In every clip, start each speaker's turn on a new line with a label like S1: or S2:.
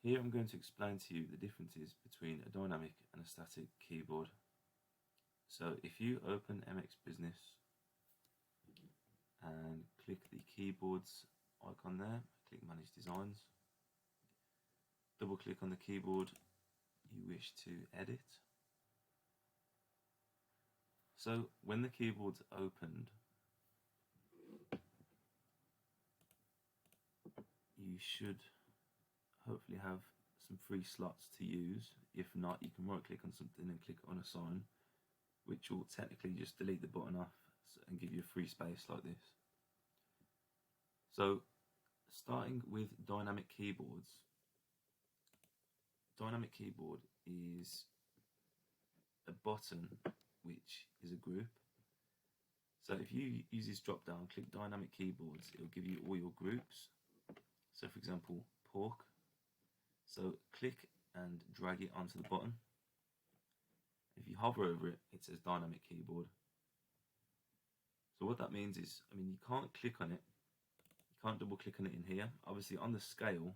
S1: Here I'm going to explain to you the differences between a dynamic and a static keyboard. So if you open MX Business and click the keyboards icon there, click Manage Designs, double click on the keyboard you wish to edit. So when the keyboard's opened, you should hopefully have some free slots to use. If not, you can right click on something and click Unassign, which will technically just delete the button off and give you a free space like this. So starting with dynamic keyboards, dynamic keyboard is a button which is a group. So if you use this drop down, click dynamic keyboards, it will give you all your groups. So for example, pork. So click and drag it onto the button. If you hover over it, it says dynamic keyboard. So what that means is, you can't click on it, you can't double click on it in here. Obviously on the scale,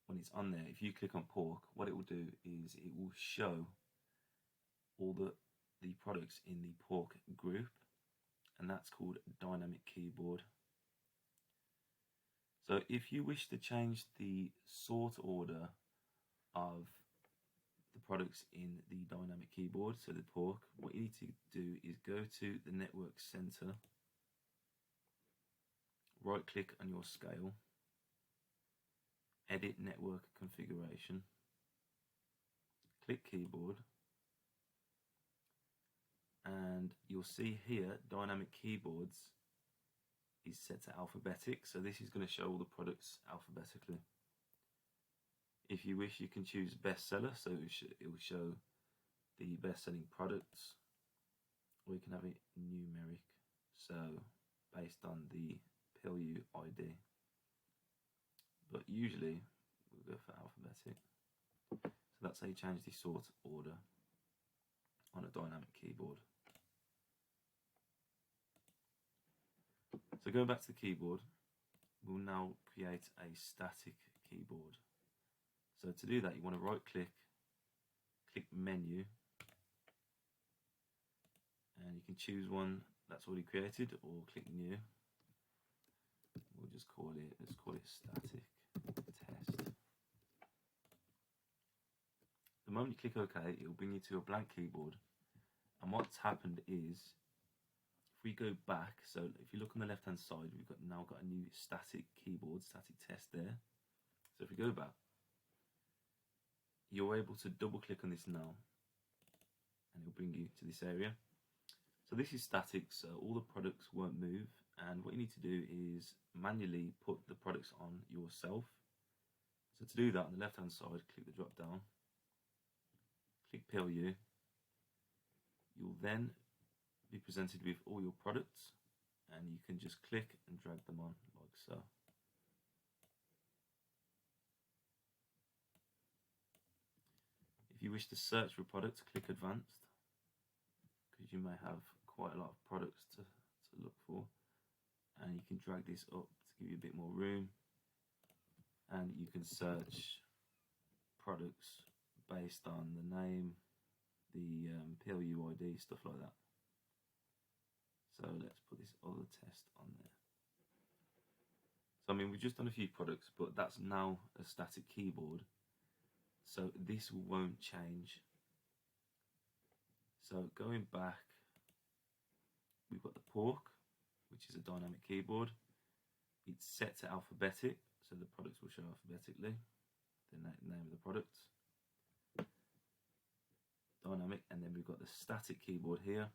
S1: when it's on there, if you click on pork, what it will do is it will show all the products in the pork group, and that's called dynamic keyboard. So if you wish to change the sort order of the products in the dynamic keyboard, so the pork, what you need to do is go to the network center, right click on your scale, edit network configuration, click keyboard, and you'll see here dynamic keyboards is set to alphabetic, so this is going to show all the products alphabetically. If you wish, you can choose bestseller, so it will show the best-selling products, or you can have it numeric, so based on the PLU ID. But usually we'll go for alphabetic. So that's how you change the sort order on a dynamic keyboard. So going back to the keyboard, we'll now create a static keyboard. So to do that, you want to right click, click menu, and you can choose one that's already created or click new. We'll just call it, let's call it static test. The moment you click OK, it will bring you to a blank keyboard. And what's happened is, if we go back, so if you look on the left hand side, we've now got a new static keyboard, static test there. So if we go back, you're able to double click on this now, and it'll bring you to this area. So this is static, so all the products won't move, and what you need to do is manually put the products on yourself. So to do that, on the left hand side, click the drop down, click PLU. You'll then be presented with all your products, and you can just click and drag them on like so. If you wish to search for products, click advanced, because you may have quite a lot of products to look for, and you can drag this up to give you a bit more room, and you can search products based on the name, the PLU ID, stuff like that. So let's put this other test on there. So we've just done a few products, but that's now a static keyboard, so this won't change. So going back, we've got the pork, which is a dynamic keyboard. It's set to alphabetic, so the products will show alphabetically, the name of the products. Dynamic, and then we've got the static keyboard here,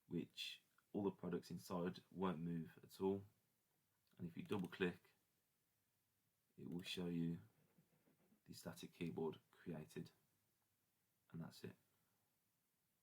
S1: which all the products inside won't move at all. And if you double click, it will show you the static keyboard created, and that's it.